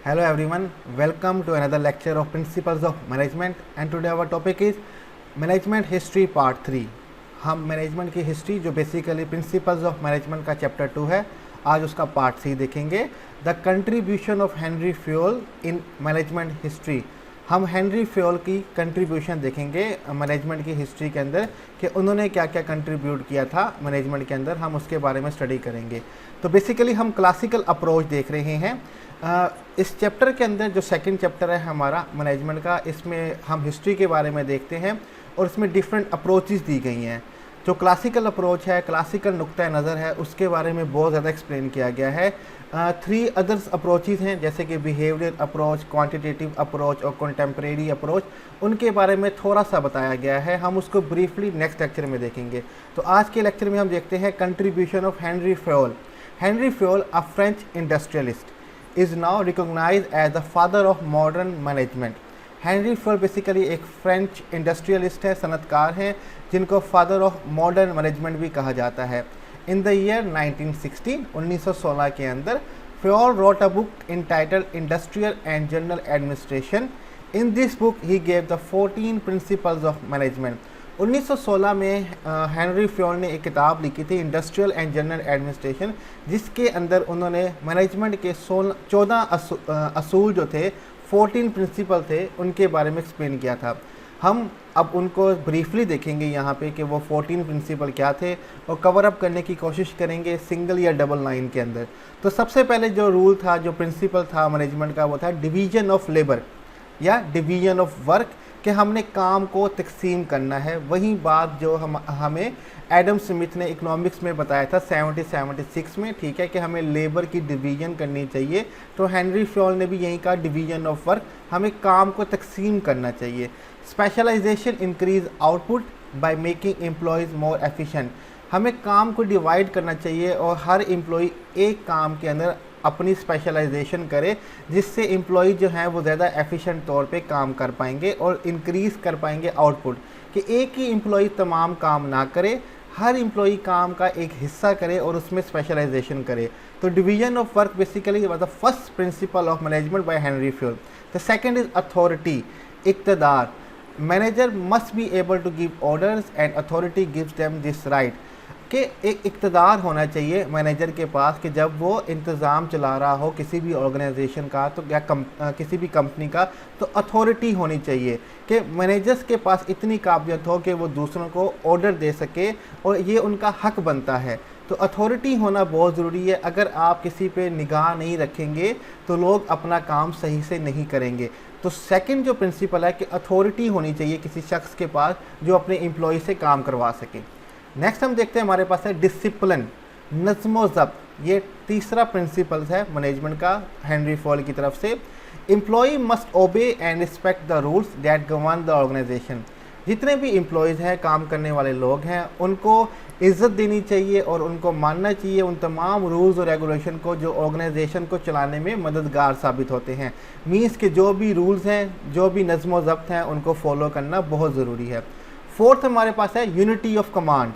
Hello everyone, welcome to another lecture of Principles of Management and today our topic is Management History Part 3। हम management की history जो basically principles of management का chapter 2 है, आज उसका part 3 देखेंगे। The contribution of Henry Fayol in management history. हम Henry Fayol की कंट्रीब्यूशन देखेंगे मैनेजमेंट की हिस्ट्री के अंदर कि उन्होंने क्या क्या कंट्रीब्यूट किया था मैनेजमेंट के अंदर, हम उसके बारे में स्टडी करेंगे। तो बेसिकली हम क्लासिकल अप्रोच देख रहे हैं। इस चैप्टर के अंदर जो सेकंड चैप्टर है हमारा मैनेजमेंट का, इसमें हम हिस्ट्री के बारे में देखते हैं और इसमें डिफरेंट अप्रोचेस दी गई हैं। जो क्लासिकल अप्रोच है, क्लासिकल नुक्ता नज़र है, उसके बारे में बहुत ज़्यादा एक्सप्लेन किया गया है। 3 अदर्स अप्रोचेस हैं जैसे कि बिहेवियर अप्रोच, क्वांटिटेटिव अप्रोच और कंटेम्प्रेरी अप्रोच, उनके बारे में थोड़ा सा बताया गया है। हम उसको ब्रीफली नेक्स्ट लेक्चर में देखेंगे। तो आज के लेक्चर में हम देखते हैं contribution of Henry Fayol. Henry Fayol, a French industrialist, is now recognized as the father of modern management। Henry Fayol basically एक फ्रेंच इंडस्ट्रियलिस्ट है, सनतकार हैं, जिनको फादर ऑफ मॉडर्न मैनेजमेंट भी कहा जाता है। इन द ईयर 1916 के अंदर Fayol wrote a book entitled industrial and general administration. In this book he gave the 14 principles of management. 1916 में हेनरी फ्योल ने एक किताब लिखी थी इंडस्ट्रियल एंड जनरल एडमिनिस्ट्रेशन, जिसके अंदर उन्होंने मैनेजमेंट के 14 असूल जो थे, 14 प्रिंसिपल थे, उनके बारे में एक्सप्लेन किया था। हम अब उनको ब्रीफली देखेंगे यहाँ पे कि वो 14 प्रिंसिपल क्या थे और कवर अप करने की कोशिश करेंगे सिंगल या डबल लाइन के अंदर। तो सबसे पहले जो रूल था, जो प्रिंसिपल था मैनेजमेंट का, वो था डिवीजन ऑफ लेबर या डिवीजन ऑफ वर्क, कि हमने काम को तकसीम करना है। वही बात जो हमें एडम स्मिथ ने इकोनॉमिक्स में बताया था 76 में, ठीक है, कि हमें लेबर की डिवीज़न करनी चाहिए। तो हेनरी फ्योल ने भी यही कहा, डिवीज़न ऑफ वर्क, हमें काम को तकसीम करना चाहिए। Specialization increase output by making employees more efficient, हमें काम को डिवाइड करना चाहिए और हर एम्प्लॉय एक काम के अंदर अपनी स्पेशलाइजेशन करे, जिससे एम्प्लॉय जो हैं वो ज़्यादा एफिशिएंट तौर पे काम कर पाएंगे और इंक्रीज़ कर पाएंगे आउटपुट। कि एक ही एम्प्लॉय तमाम काम ना करे, हर एम्प्लॉय काम का एक हिस्सा करे और उसमें स्पेशलाइजेशन करे। तो division of work basically was the first principle of management by Henry Fayol. The second is authority, इक़्तिदार। Manager must be able to give orders and authority gives them this right, कि एक इक़्तिदार होना चाहिए manager के पास कि जब वो इंतज़ाम चला रहा हो किसी भी ऑर्गेनाइजेशन का तो या किसी भी कंपनी का, तो अथॉरिटी होनी चाहिए कि मैनेजर्स के पास इतनी काबिलियत हो कि वो दूसरों को ऑर्डर दे सके और ये उनका हक बनता है। तो अथॉरिटी होना बहुत ज़रूरी है। अगर आप किसी पे निगाह नहीं रखेंगे तो लोग अपना काम सही से नहीं करेंगे। तो सेकंड जो प्रिंसिपल है कि अथॉरिटी होनी चाहिए किसी शख्स के पास जो अपने एम्प्लॉय से काम करवा सके। नेक्स्ट हम देखते हैं, हमारे पास है डिसिप्लिन, नज़्म ज़ब्त। ये तीसरा प्रिंसिपल है मैनेजमेंट का हेनरी फ्योल की तरफ से। Employee must obey and respect the rules that govern the organization. जितने भी एम्प्लॉयज़ हैं, काम करने वाले लोग हैं, उनको इज़्ज़त देनी चाहिए और उनको मानना चाहिए उन तमाम रूल्स और रेगुलेशन को जो ऑर्गेनाइजेशन को चलाने में मददगार साबित होते हैं। मीन्स के जो भी रूल्स हैं, जो भी नज़्म ज़ब्त हैं, उनको फॉलो करना बहुत ज़रूरी है। फोर्थ हमारे पास है unity of command.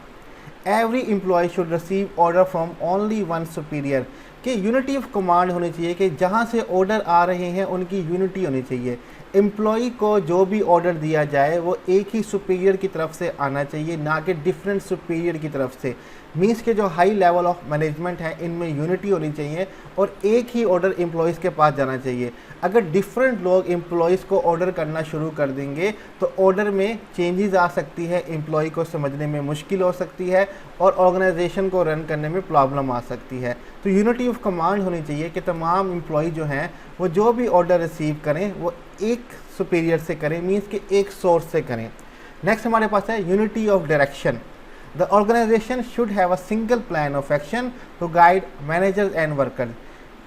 Every employee should receive order from only one superior, कि यूनिटी ऑफ कमांड होनी चाहिए कि जहाँ से ऑर्डर आ रहे हैं उनकी यूनिटी होनी चाहिए। एम्प्लॉय को जो भी ऑर्डर दिया जाए वो एक ही सुपीरियर की तरफ से आना चाहिए, ना कि डिफरेंट सुपीरियर की तरफ से। मीन्स के जो हाई लेवल ऑफ मैनेजमेंट है इनमें यूनिटी होनी चाहिए और एक ही ऑर्डर एम्प्लॉयज़ के पास जाना चाहिए। अगर डिफरेंट लोग एम्प्लॉयज़ को ऑर्डर करना शुरू कर देंगे तो ऑर्डर में चेंजेस आ सकती है, एम्प्लॉय को समझने में मुश्किल हो सकती है और ऑर्गेनाइजेशन को रन करने में प्रॉब्लम आ सकती है। तो यूनिटी ऑफ कमांड होनी चाहिए कि तमाम एम्प्लॉय जो हैं वो जो भी ऑर्डर रिसीव करें वो एक सुपीरियर से करें, मीन्स कि एक सोर्स से करें। नेक्स्ट हमारे पास है unity of direction. The organization should have a single plan of action to guide managers and workers।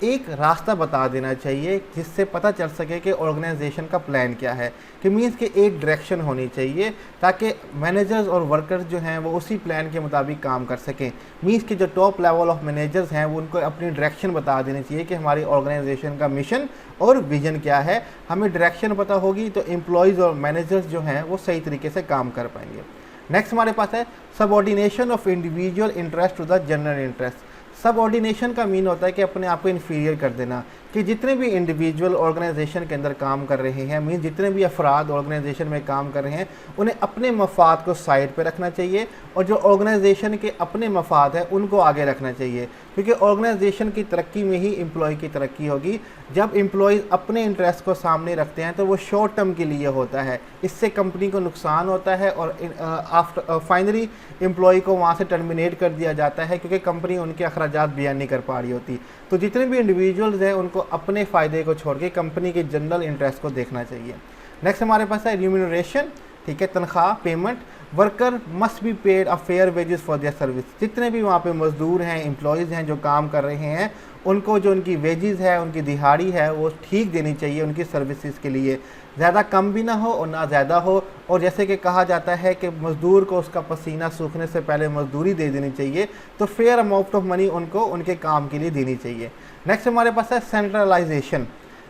एक रास्ता बता देना चाहिए जिससे पता चल सके कि ऑर्गेनाइजेशन का प्लान क्या है, कि मीन्स कि एक डायरेक्शन होनी चाहिए ताकि मैनेजर्स और वर्कर्स जो हैं वो उसी प्लान के मुताबिक काम कर सकें। मीन्स कि जो टॉप लेवल ऑफ मैनेजर्स हैं वो उनको अपनी डायरेक्शन बता देनी चाहिए कि हमारी ऑर्गेनाइजेशन का मिशन और विजन क्या है। हमें डायरेक्शन पता होगी तो एम्प्लॉयज़ और मैनेजर्स जो हैं वो सही तरीके से काम कर पाएंगे। नेक्स्ट हमारे पास है subordination of individual interest to the general interest. Subordination का मीन होता है कि अपने आप को इन्फीरियर कर देना, कि जितने भी इंडिविजुअल ऑर्गेनाइजेशन के अंदर काम कर रहे हैं, मीन जितने भी अफराद ऑर्गेनाइजेशन में काम कर रहे हैं, उन्हें अपने मफाद को साइड पे रखना चाहिए और जो ऑर्गेनाइजेशन के अपने मफाद हैं उनको आगे रखना चाहिए, क्योंकि ऑर्गेनाइजेशन की तरक्की में ही एम्प्लॉय की तरक्की होगी। जब एम्प्लॉयज़ अपने इंटरेस्ट को सामने रखते हैं तो वो शॉर्ट टर्म के लिए होता है, इससे कंपनी को नुकसान होता है और आफ्टर फाइनली एम्प्लॉय को वहाँ से टर्मिनेट कर दिया जाता है, क्योंकि कंपनी उनके अखराजात बयान नहीं कर पा रही होती। तो जितने भी इंडिविजुअल्स हैं उनको अपने फ़ायदे को छोड़ के कंपनी के जनरल इंटरेस्ट को देखना चाहिए। नेक्स्ट हमारे पास है रिम्यूनरेशन, ठीक है, तनख्वाह, payment. Worker must be paid a fair wages for their service. जितने भी वहाँ पे मजदूर हैं, एम्प्लॉयज़ हैं जो काम कर रहे हैं, उनको जो उनकी वेजेस है, उनकी दिहाड़ी है, वो ठीक देनी चाहिए उनकी सर्विसेज के लिए, ज़्यादा कम भी ना हो और ना ज़्यादा हो। और जैसे कि कहा जाता है कि मज़दूर को उसका पसीना सूखने से पहले मजदूरी दे देनी चाहिए, तो फेयर अमाउंट ऑफ मनी उनको उनके काम के लिए देनी चाहिए। नेक्स्ट हमारे पास है centralization.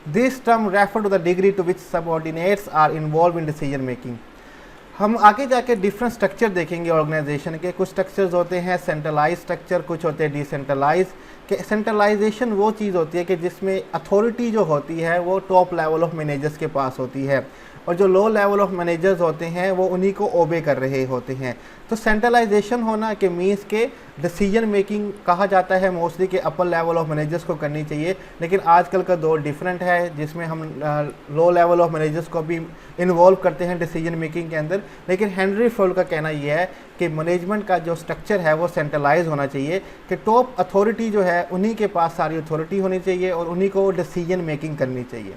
This term refer to the degree to which subordinates are involve in decision making. हम आगे जाके डिफरेंट स्ट्रक्चर देखेंगे ऑर्गेनाइजेशन के। कुछ स्ट्रक्चर्स होते हैं सेंट्रलाइज स्ट्रक्चर, कुछ होते हैं डिसेंट्रलाइज। कि सेंट्रलाइजेशन वो चीज़ होती है कि जिसमें अथॉरिटी जो होती है वो टॉप लेवल ऑफ मैनेजर्स के पास होती है और जो लो लेवल ऑफ मैनेजर्स होते हैं वो उन्हीं को ओबे कर रहे होते हैं। तो सेंट्रलाइजेशन होना के मीन्स के डिसीजन मेकिंग कहा जाता है मोस्टली कि अपर लेवल ऑफ मैनेजर्स को करनी चाहिए, लेकिन आजकल का दौर डिफरेंट है जिसमें हम लो लेवल ऑफ मैनेजर्स को भी इन्वॉल्व करते हैं डिसीजन मेकिंग के अंदर। लेकिन हेनरी फोर्ड का कहना यह है कि मैनेजमेंट का जो स्ट्रक्चर है वो सेंट्रलाइज होना चाहिए, कि टॉप अथॉरिटी जो है उन्हीं के पास सारी अथॉरिटी होनी चाहिए और उन्हीं को डिसीजन मेकिंग करनी चाहिए।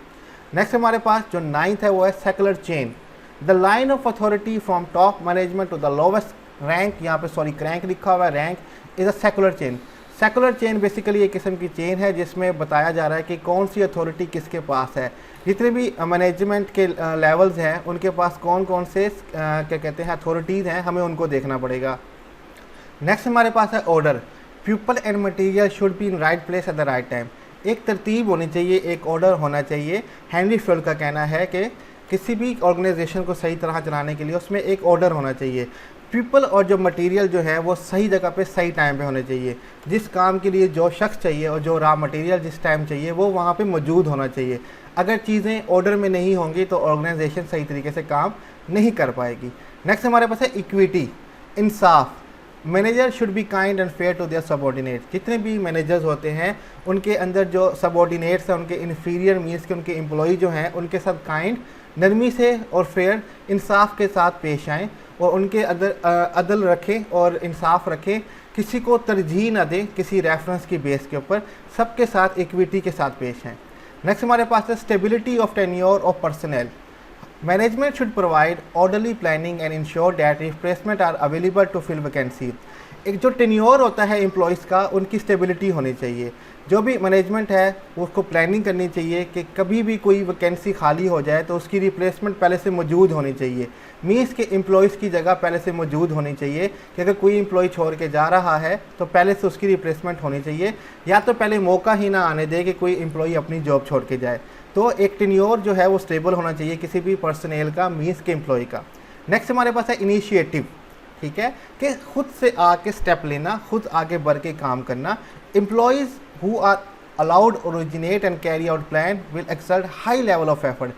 नेक्स्ट हमारे पास जो 9th है वो है scalar chain. The line of authority from top management to the lowest rank, यहाँ पे सॉरी क्रैंक लिखा हुआ है, rank is a scalar chain. Scalar chain basically एक किस्म की चेन है जिसमें बताया जा रहा है कि कौन सी अथॉरिटी किसके पास है। जितने भी मैनेजमेंट के लेवल्स हैं उनके पास कौन कौन से क्या कहते हैं अथॉरिटीज़ हैं, हमें उनको देखना पड़ेगा। नेक्स्ट हमारे पास है order. People and material should be in right place at the right time. एक तरतीब होनी चाहिए, एक ऑर्डर होना चाहिए। हेनरी फोर्ड का कहना है कि किसी भी ऑर्गेनाइजेशन को सही तरह चलाने के लिए उसमें एक ऑर्डर होना चाहिए। पीपल और जो मटेरियल जो है वो सही जगह पे सही टाइम पे होने चाहिए। जिस काम के लिए जो शख्स चाहिए और जो रॉ मटेरियल जिस टाइम चाहिए वो वहाँ पे मौजूद होना चाहिए। अगर चीज़ें ऑर्डर में नहीं होंगी तो ऑर्गेनाइजेशन सही तरीके से काम नहीं कर पाएगी। नेक्स्ट हमारे पास है इक्विटी, इंसाफ। Manager should be kind and fair to their subordinate. जितने भी मैनेजर्स होते हैं उनके अंदर जो सबऑर्डिनेट्स हैं, उनके इन्फीरियर मीन्स के उनके एम्प्लॉई जो हैं उनके साथ काइंड, नरमी से और फेयर, इंसाफ के साथ पेश आएँ और उनके अदल रखें और इंसाफ रखें। किसी को तरजीह ना दें किसी रेफरेंस की बेस के ऊपर, सबके साथ इक्विटी के साथ पेश हैं। नेक्स्ट हमारे पास है stability of tenure of personnel. Management should provide orderly planning and ensure that replacement are available to fill vacancy. एक जो टेन्योर होता है एम्प्लॉयज़ का, उनकी स्टेबिलिटी होनी चाहिए। जो भी मैनेजमेंट है उसको प्लानिंग करनी चाहिए कि कभी भी कोई वैकेंसी खाली हो जाए तो उसकी रिप्लेसमेंट पहले से मौजूद होनी चाहिए। मीन्स के एम्प्लॉयज़ की जगह पहले से मौजूद होनी चाहिए कि अगर कोई एम्प्लॉय छोड़ के जा रहा है तो पहले से उसकी रिप्लेसमेंट होनी चाहिए, या तो पहले मौका ही ना आने दे कि कोई एम्प्लॉय अपनी जॉब छोड़ के जाए। तो एक टेन्योर जो है वो स्टेबल होना चाहिए किसी भी पर्सनल का, मीन्स के एम्प्लॉय का। नेक्स्ट हमारे पास है इनिशिएटिव, ठीक है, कि खुद से आके स्टेप लेना, खुद आगे बढ़ के काम करना। Employees who are allowed originate and carry out plan will exert high level of effort.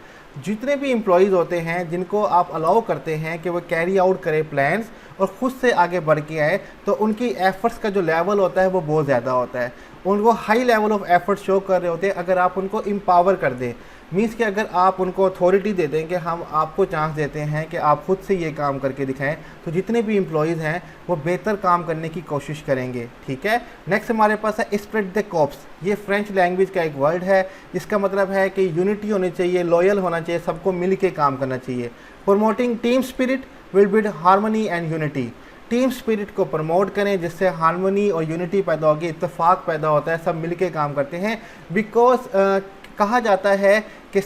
जितने भी एम्प्लॉयज़ होते हैं जिनको आप अलाउ करते हैं कि वो कैरी आउट करें प्लान्स और ख़ुद से आगे बढ़ के आए, तो उनकी एफ़र्ट्स का जो लेवल होता है वो बहुत ज़्यादा होता है। उनको high level of effort show कर रहे होते हैं अगर आप उनको एम्पावर कर दें। मीन्स कि अगर आप उनको अथॉरिटी दे दें कि हम आपको चांस देते हैं कि आप खुद से ये काम करके दिखाएं, तो जितने भी एम्प्लॉयज़ हैं वो बेहतर काम करने की कोशिश करेंगे, ठीक है। नेक्स्ट हमारे पास है स्प्रेड द कॉप्स। ये फ्रेंच लैंग्वेज का एक वर्ड है, इसका मतलब है कि यूनिटी होनी चाहिए, लॉयल होना चाहिए, सबको मिल के काम करना चाहिए। Promoting team spirit will build harmony and unity. Team spirit को प्रमोट करें जिससे हार्मनी और यूनिटी पैदा होगी, इत्तेफाक पैदा होता है, सब मिलके काम करते हैं। बिकॉज कहा जाता है कि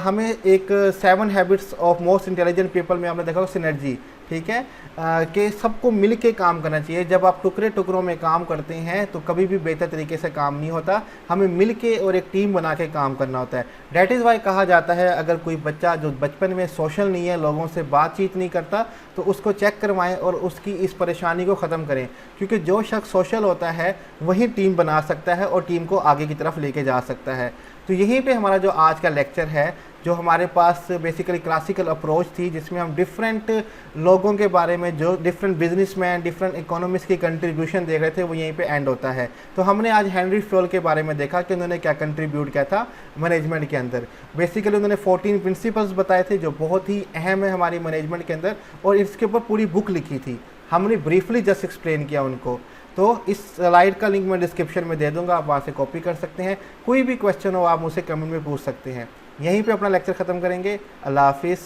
हमें एक 7 habits of most intelligent people में आपने देखा होगा सिनर्जी, ठीक है, कि सबको मिल के काम करना चाहिए। जब आप टुकड़े टुकड़ों में काम करते हैं तो कभी भी बेहतर तरीके से काम नहीं होता, हमें मिल के और एक टीम बना के काम करना होता है। डैट इज़ वाई कहा जाता है अगर कोई बच्चा जो बचपन में सोशल नहीं है, लोगों से बातचीत नहीं करता, तो उसको चेक करवाएं और उसकी इस परेशानी को ख़त्म करें, क्योंकि जो शख्स सोशल होता है वही टीम बना सकता है और टीम को आगे की तरफ लेके जा सकता है। तो यहीं पे हमारा जो आज का लेक्चर है, जो हमारे पास बेसिकली क्लासिकल अप्रोच थी, जिसमें हम डिफरेंट लोगों के बारे में, जो डिफरेंट बिजनेसमैन, डिफरेंट इकोनॉमिस्ट की कंट्रीब्यूशन देख रहे थे, वो यहीं पे एंड होता है। तो हमने आज हेनरी फयोल के बारे में देखा कि उन्होंने क्या कंट्रीब्यूट किया था मैनेजमेंट के अंदर। बेसिकली उन्होंने 14 प्रिंसिपल्स बताए थे जो बहुत ही अहम है हमारी मैनेजमेंट के अंदर, और इसके ऊपर पूरी बुक लिखी थी। हमने ब्रीफली जस्ट एक्सप्लेन किया उनको। तो इस स्लाइड का लिंक मैं डिस्क्रिप्शन में दे दूंगा, आप वहाँ से कॉपी कर सकते हैं। कोई भी क्वेश्चन हो आप मुझसे कमेंट में पूछ सकते हैं। यहीं पे अपना लेक्चर ख़त्म करेंगे। अल्लाह हाफिज़।